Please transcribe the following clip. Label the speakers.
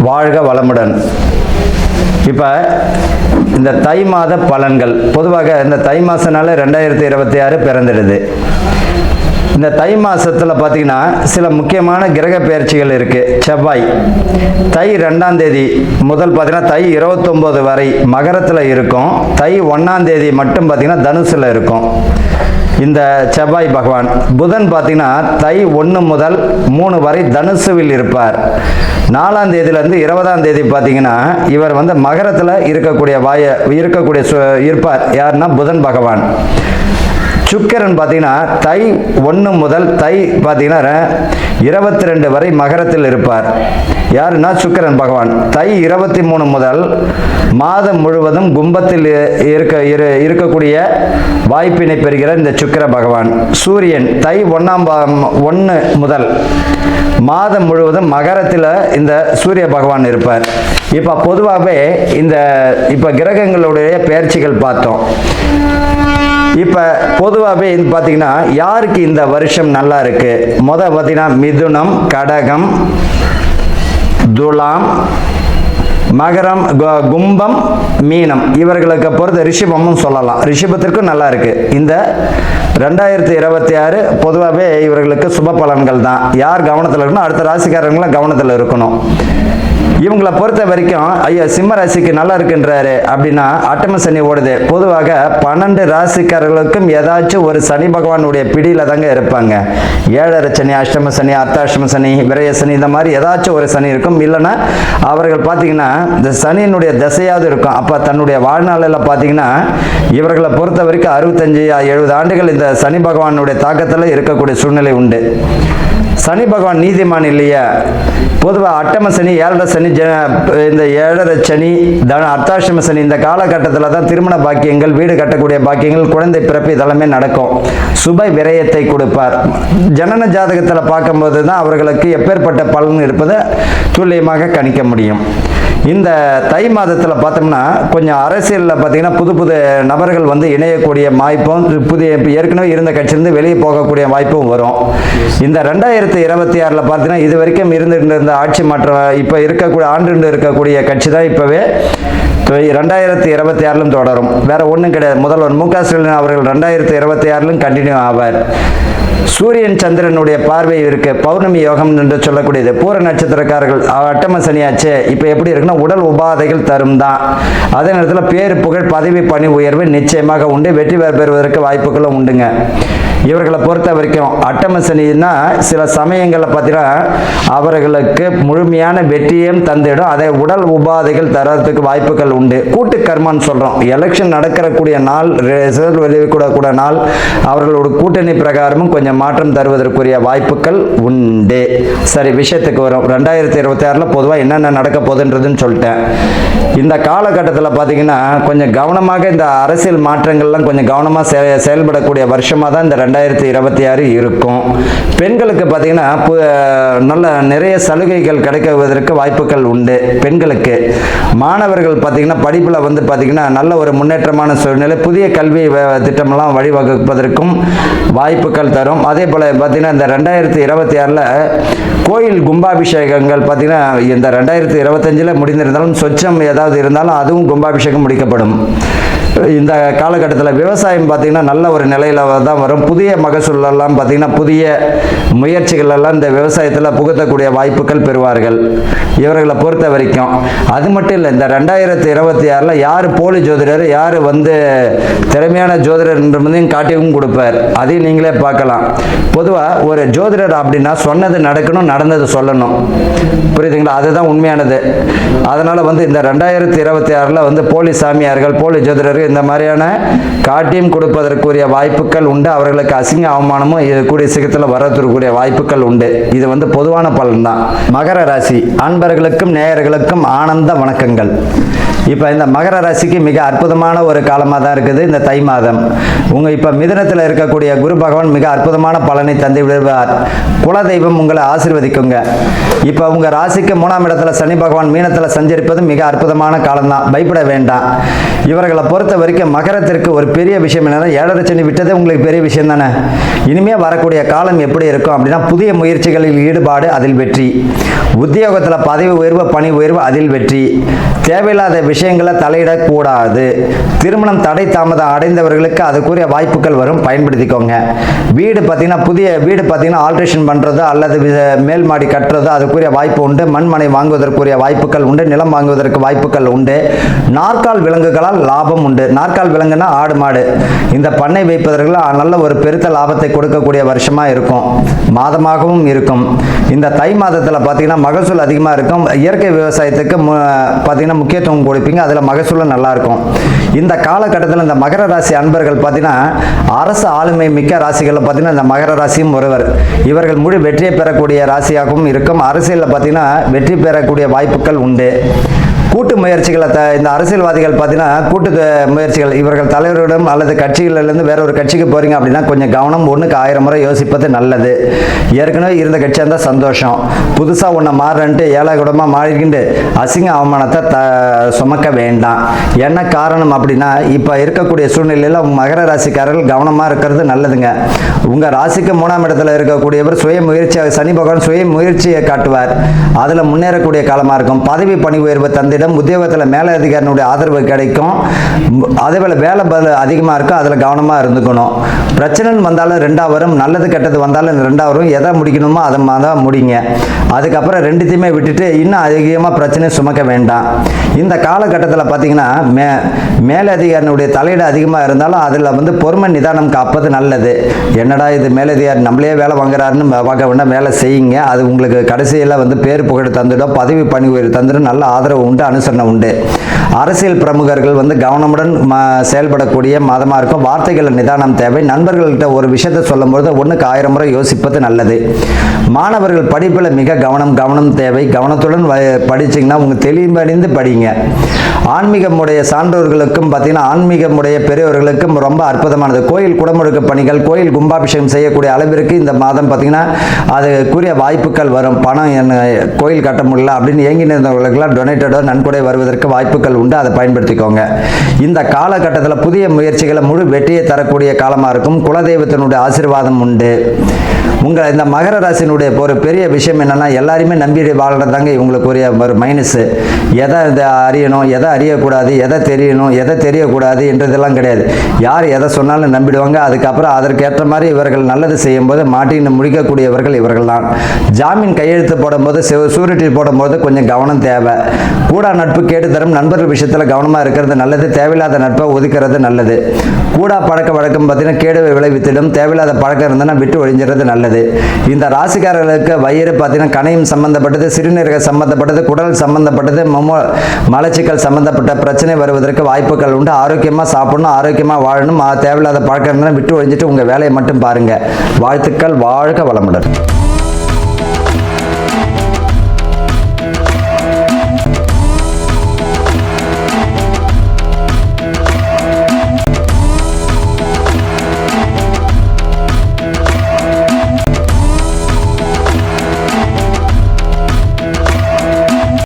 Speaker 1: வாழ்க வளமுடன். இப்போ இந்த தை மாத பலன்கள் பொதுவாக இந்த தை மாதனால 2026 பிறந்துடுது. இந்த தை மாதத்தில் பார்த்தீங்கன்னா சில முக்கியமான கிரக பெயர்ச்சிகள் இருக்குது. செவ்வாய் தை 2ஆம் தேதி முதல் பார்த்தீங்கன்னா தை 29 வரை மகரத்தில் இருக்கும். தை 1ஆம் தேதி மட்டும் பார்த்தீங்கன்னா தனுசில் இருக்கும் இந்த செவ்வாய் பகவான். புதன் பார்த்தீங்கன்னா தை 1 முதல் 3 வரை தனுசுவில் இருப்பார். 4ஆம் தேதியிலேருந்து 20ஆம் தேதி பார்த்தீங்கன்னா இவர் வந்து மகரத்தில் இருப்பார். யாருன்னா புதன் பகவான். சுக்கிரன் பார்த்தீங்கன்னா தை 1 முதல் தை பார்த்தீங்கன்னா 22 வரை மகரத்தில் இருப்பார். யாருன்னா சுக்கிரன் பகவான். தை 23 முதல் மாதம் முழுவதும் கும்பத்தில் இருக்கக்கூடிய வாய்ப்பினை பெறுகிற இந்த சுக்கிர பகவான். சூரியன் தை 1 முதல் மாதம் முழுவதும் மகரத்தில் இந்த சூரிய பகவான் இருப்பார். இப்போ பொதுவாகவே இப்போ கிரகங்களுடைய பெயர்ச்சிகள் பார்த்தோம். இப்போ பொதுவாகவே பார்த்தீங்கன்னா யாருக்கு இந்த வருஷம் நல்லா இருக்கு? பார்த்தீங்கன்னா மிதுனம், கடகம், துலாம், மகரம், கும்பம், மீனம் இவர்களுக்கு பொறுத்த ரிஷபமும் சொல்லலாம். ரிஷபத்திற்கும் நல்லா இருக்கு. இந்த 2026 பொதுவாகவே இவர்களுக்கு சுப பலன்கள் தான். யார் கவனத்தில் இருக்கணும்? அடுத்த ராசிக்காரங்களும் கவனத்தில் இருக்கணும். இவங்களை பொறுத்த வரைக்கும் ஐயா சிம்ம ராசிக்கு நல்லா இருக்குன்றாரு அப்படின்னா அட்டம சனி ஓடுது. பொதுவாக 12 ராசிக்காரர்களுக்கும் ஏதாச்சும் ஒரு சனி பகவானுடைய பிடியில தாங்க இருப்பாங்க. 7.5 சனி, அஷ்டம சனி, அர்த்தாஷ்டம சனி, விரய சனி, இந்த மாதிரி ஏதாச்சும் ஒரு சனி இருக்கும். இல்லைன்னா அவர்கள் பார்த்தீங்கன்னா இந்த சனியினுடைய திசையாவது இருக்கும். அப்போ தன்னுடைய வாழ்நாளில் பார்த்தீங்கன்னா இவர்களை பொறுத்த வரைக்கும் 65-70 ஆண்டுகள் இந்த சனி பகவானுடைய தாக்கத்தில் இருக்கக்கூடிய சூழ்நிலை உண்டு. சனி பகவான் நீதிமான் இல்லையா? பொதுவாக அட்டம சனி, 7.5 சனி, இந்த 7.5 சனி, அர்த்தாஷ்டம சனி இந்த காலகட்டத்தில் தான் திருமண பாக்கியங்கள், வீடு கட்டக்கூடிய பாக்கியங்கள், குழந்தை பிறப்பு இதெல்லாமே நடக்கும். சுப விரயத்தை கொடுப்பார். ஜனன ஜாதகத்தில் பார்க்கும்போது தான் அவர்களுக்கு எப்பேற்பட்ட பலன் இருப்பதை துல்லியமாக கணிக்க முடியும். இந்த தை மாதத்தில் பார்த்தோம்னா கொஞ்சம் அரசியலில் பார்த்தீங்கன்னா புது புது நபர்கள் வந்து இணையக்கூடிய வாய்ப்பும், ஏற்கனவே இருந்த கட்சியிலிருந்து வெளியே போகக்கூடிய வாய்ப்பும் வரும். இந்த 2026 பார்த்தீங்கன்னா இது வரைக்கும் இருந்த ஆட்சி மாற்றம் இப்போ இருக்கக்கூடிய கட்சி தான் இப்போவே 2026 தொடரும். வேற ஒன்றும் கிடையாது. முதல்வர் மு.க. ஸ்டாலின் அவர்கள் 2026 கண்டினியூ ஆவார். சூரியன் சந்திரனுடைய பார்வை இருக்கு. பௌர்ணமி யோகம் என்று சொல்லக்கூடியது. பூர நட்சத்திரக்காரர்கள் அட்டம சனியாச்சு. இப்போ எப்படி இருக்குன்னா உடல் உபாதைகள் தரும் தான். அதே நேரத்தில் பேரு புகழ், பதவி, பணி உயர்வு நிச்சயமாக உண்டு. வெற்றி பெறுவதற்கு வாய்ப்புகளும் உண்டுங்க. இவர்களை பொறுத்த வரைக்கும் அட்டம சனின்னா சில சமயங்களில் பார்த்தீங்கன்னா அவர்களுக்கு முழுமையான வெற்றியும் தந்திடும். அதை உடல் உபாதைகள் தரத்துக்கு வாய்ப்புகள் உண்டு. கூட்டு கர்மான்னு சொல்கிறோம். எலெக்ஷன் நடக்கக்கூடிய நாள், ரிசல்ட் வெளியிடக்கூடிய நாள், அவர்களோட கூட்டணி பிரகாரமும் கொஞ்சம் மாற்றம் தருவதற்குரிய வாய்ப்புகள் உண்டு. சரி, விஷயத்துக்கு வரும். 2026 பொதுவாக என்னென்ன நடக்க போகுதுன்றதுன்னு சொல்லிட்டேன். இந்த காலகட்டத்தில் பார்த்தீங்கன்னா கொஞ்சம் கவனமாக இந்த அரசியல் மாற்றங்கள்லாம் கொஞ்சம் கவனமாக செயல்படக்கூடிய வருஷமாக தான் இந்த 2026 இருக்கும். பெண்களுக்கு பார்த்தீங்கன்னா நல்ல நிறைய சலுகைகள் கிடைக்குவதற்கு வாய்ப்புகள் உண்டு. பெண்களுக்கு மாணவர்கள் பார்த்தீங்கன்னா படிப்பில் வந்து பார்த்தீங்கன்னா நல்ல ஒரு முன்னேற்றமான சூழ்நிலை, புதிய கல்வி திட்டமெல்லாம் வழிவகுப்பதற்கும் வாய்ப்புகள் தரும். அதே போல் பார்த்தீங்கன்னா இந்த 2026 கோயில் கும்பாபிஷேகங்கள் பார்த்தீங்கன்னா இந்த 2025 முடிந்திருந்தாலும் சொச்சம் ஏதாவது இருந்தாலும் அதுவும் கும்பாபிஷேகம் முடிக்கப்படும். இந்த காலகட்டத்தில் விவசாயம் பார்த்தீங்கன்னா நல்ல ஒரு நிலையில் தான் வரும். புதிய மகசூலெல்லாம் பார்த்தீங்கன்னா புதிய முயற்சிகள் எல்லாம் இந்த விவசாயத்தில் புகுத்தக்கூடிய வாய்ப்புகள் பெறுவார்கள் இவர்களை பொறுத்த வரைக்கும். அது மட்டும் இல்லை, இந்த 2026 யார் போலி ஜோதிடர், யார் வந்து திறமையான ஜோதிடர் என்றதையும் காட்டியும் கொடுப்பார். அதையும் நீங்களே பார்க்கலாம். பொதுவாக ஒரு ஜோதிடர் அப்படின்னா சொன்னது நடக்கணும், நடந்தது சொல்லணும். புரியுதுங்களா? அதுதான் உண்மையானது. அதனால் வந்து இந்த 2026 வந்து போலி சாமியார்கள், போலி ஜோதிடர்கள் இந்த மாதிரியான காட்டியும் கொடுப்பதற்குரிய வாய்ப்புகள் உண்டு. அவர்களுக்கு அசிங்க அவமானமும் கூடிய சீக்கிரத்தில் வரக்கூடிய வாய்ப்புகள் உண்டு. இது வந்து பொதுவான பலன் தான். மகர ராசி அன்பர்களுக்கும் நேயர்களுக்கும் ஆனந்த வணக்கங்கள். இப்போ இந்த மகர ராசிக்கு மிக அற்புதமான ஒரு காலமாக தான் இருக்குது இந்த தை மாதம். இப்போ மிதுனத்தில் இருக்கக்கூடிய குரு பகவான் மிக அற்புதமான பலனை தந்து விடுவார். குலதெய்வம் உங்களை ஆசீர்வதிக்குங்க. இப்போ உங்கள் ராசிக்கு 3ஆம் இடத்துல சனி பகவான் மீனத்தில் சஞ்சரிப்பது மிக அற்புதமான காலம்தான். பயப்பட வேண்டாம். இவர்களை பொறுத்த வரைக்கும் மகரத்திற்கு ஒரு பெரிய விஷயம் என்னன்னா, 7.5 சனி விட்டதே உங்களுக்கு பெரிய விஷயம் தானே. இனிமேல் வரக்கூடிய காலம் எப்படி இருக்கும் அப்படின்னா, புதிய முயற்சிகளில் ஈடுபாடு, அதில் வெற்றி. உத்தியோகத்தில் பதவி உயர்வு, பணி உயர்வு, அதில் வெற்றி. தேவையில்லாத விஷயங்களை தலையிடக்கூடாது. திருமணம் தடை தாமதம் அடைந்தவர்களுக்கு அதுக்குரிய வாய்ப்புகள் வரும், பயன்படுத்திக்கோங்க. வீடு பார்த்தீங்கன்னா, புதிய வீடு பார்த்தீங்கன்னா ஆல்ட்ரேஷன் பண்ணுறதோ அல்லது மேல் மாடி கட்டுறதோ அதுக்குரிய வாய்ப்பு உண்டு. மண்மனை வாங்குவதற்குரிய வாய்ப்புகள் உண்டு. நிலம் வாங்குவதற்கு வாய்ப்புகள் உண்டு. நாற்கால் விலங்குகளால் லாபம் உண்டு. நாற்கால் விலங்குனா ஆடு மாடு, இந்த பண்ணை வைப்பதற்கு நல்ல ஒரு பெருத்த லாபத்தை கொடுக்கக்கூடிய வருஷமாக இருக்கும், மாதமாகவும் இருக்கும். இந்த தை மாதத்தில் பார்த்தீங்கன்னா மகசூல் அதிகமாக இருக்கும். இயற்கை விவசாயத்துக்கு பார்த்தீங்கன்னா முக்கியத்துவம் கொடுப்பீங்க, அதில் மகசூலும் நல்லா இருக்கும். இந்த காலகட்டத்தில் இந்த மகர ராசி அன்பர்கள் பார்த்தீங்கன்னா அரசு ஆளுமை மிக்க ராசிகளில் பார்த்தீங்கன்னா இந்த மகர ராசியும் ஒருவர். இவர்கள் முழு வெற்றியை பெறக்கூடிய ராசியாகவும் இருக்கும். அரசியலில் பார்த்தீங்கன்னா வெற்றி பெறக்கூடிய வாய்ப்புகள் உண்டு. கூட்டு முயற்சிகளை இந்த அரசியல்வாதிகள் பார்த்தீங்கன்னா கூட்டு முயற்சிகள், இவர்கள் தலைவரிடம் அல்லது கட்சிகளிலிருந்து வேற ஒரு கட்சிக்கு போறீங்க அப்படின்னா கொஞ்சம் கவனம், 1க்கு 1000 முறை யோசிப்பது நல்லது. ஏற்கனவே இருந்த கட்சியாக இருந்தால் சந்தோஷம், புதுசாக ஒன்று மாறன்ட்டு ஏழை குடமாக மாறிக்கிண்டு அசிங்க அவமானத்தை சுமக்க வேண்டாம். என்ன காரணம் அப்படின்னா, இப்போ இருக்கக்கூடிய சூழ்நிலையில் மகர ராசிக்காரர்கள் கவனமாக இருக்கிறது நல்லதுங்க. உங்கள் ராசிக்கு 3ஆம் இடத்துல இருக்கக்கூடியவர் சுய முயற்சியாக, சனி பகவான் சுய முயற்சியை காட்டுவார், அதில் முன்னேறக்கூடிய காலமாக இருக்கும். பதவி பணி உயர்வு தந்திடம், உத்தியோகத்தில் மேலதிகாரினுடைய ஆதரவு கிடைக்கும். அதேபோல் வேலை அதிகமாக இருக்கும், அதில் கவனமாக இருந்துக்கணும். பிரச்சனை வந்தாலும் 2ஆ வரும், நல்லது கெட்டது வந்தாலும் 2ஆ வரும். எதை முடிக்கணுமோ அதை தான் முடிங்க. அதுக்கப்புறம் ரெண்டுத்தையுமே விட்டுட்டு இன்னும் அதிகமாக பிரச்சனை சுமக்க வேண்டாம். இந்த காலகட்டத்தில் பார்த்தீங்கன்னா மேலதிகாரினுடைய தலையீடு அதிகமாக இருந்தாலும் அதில் பொறுமை நிதானம் காப்பது நல்லது. என்னடா இது மேலதிகாரி நம்மளே வேலை வாங்குறாருன்னு பார்க்க வேண்டாம், வேலை செய்யுங்க. அது உங்களுக்கு கடைசியில் பேர் புகழ் தந்துடும், பதவி பணி உயர்வு தந்துடும், நல்ல ஆதரவு உண்டு, அனுசரணை உண்டு. அரசியல் பிரமுகர்கள் கவனமுடன் செயல்படக்கூடிய மாதமாக இருக்கும். வார்த்தைகள் நிதானம் தேவை. நண்பர்கள்கிட்ட ஒரு விஷயத்தை சொல்லும்போது 1க்கு 1000 முறை யோசிப்பது நல்லது. மாணவர்கள் படிப்பில் மிக கவனம் தேவை. கவனத்துடன் படிச்சிங்கன்னா உங்கள் தெளிவடைந்து படிங்க. ஆன்மீகமுடைய சான்றோர்களுக்கும் பார்த்தீங்கன்னா ஆன்மீகமுடைய பெரியவர்களுக்கும் ரொம்ப அற்புதமானது. கோயில் குடமுழுக்கு பணிகள், கோயில் கும்பாபிஷேகம் செய்யக்கூடிய அளவிற்கு இந்த மாதம் பார்த்தீங்கன்னா அதுக்குரிய வாய்ப்புகள் வரும். பணம் கோயில் கட்ட முடியல அப்படின்னு ஏங்கினவர்களுக்கெல்லாம் டொனேட்டடோ நன்கொடை வருவதற்கு வாய்ப்புகள் உண்டு, அதை பயன்படுத்திக்கோங்க. இந்த காலகட்டத்தில் புதிய முயற்சிகளை முழு வெற்றியை தரக்கூடிய காலமாக இருக்கும். குலதெய்வத்தினுடைய ஆசீர்வாதம் உண்டு. உங்கள் இந்த மகர ராசியினுடைய ஒரு பெரிய விஷயம் என்னன்னா, எல்லாருமே நம்பி வாழ்றதாங்க இவங்களுக்கு ஒரு மைனஸ். எதை அறியணும், எதை அறியக்கூடாது, எதை தெரியணும், எதை தெரியக்கூடாது என்றதெல்லாம் கிடையாது. யார் எதை சொன்னாலும் நம்பிடுவாங்க. அதுக்கப்புறம் அதற்கேற்ற மாதிரி இவர்கள் நல்லது செய்யும் போது மாட்டின்னு முடிக்கக்கூடியவர்கள் இவர்கள் தான். ஜாமீன் கையெழுத்து போடும்போது, சூரிட்டி போடும்போது கொஞ்சம் கவனம் தேவை. கூடா நட்பு கேட்டு தரும். நண்பர்கள் விஷயத்தில் கவனமாக இருக்கிறது நல்லது. தேவையில்லாத நட்பை ஒதுக்கிறது நல்லது. கூடா பழக்க வழக்கம் பார்த்தீங்கன்னா கேடுவை விளைவித்திடும். தேவையில்லாத பழக்கம் இருந்ததுன்னா விட்டு ஒழிஞ்சிறது நல்லது. இந்த ராசிக்காரர்களுக்கு வயிறு பார்த்தீங்கன்னா கணையம் சம்பந்தப்பட்டது, சிறுநீரக சம்பந்தப்பட்டது, குடல் சம்பந்தப்பட்டது, மலச்சிக்கல் சம்பந்தப்பட்ட பிரச்சனை வருவதற்கு வாய்ப்புகள் உண்டு. ஆரோக்கியமாக சாப்பிடணும், ஆரோக்கியமாக வாழணும். தேவையில்லாத பழக்கம் இருந்தால் விட்டு ஒழிஞ்சிட்டு உங்கள் வேலையை மட்டும் பாருங்கள். வாழ்த்துக்கள். வாழ்க வளமுடன்.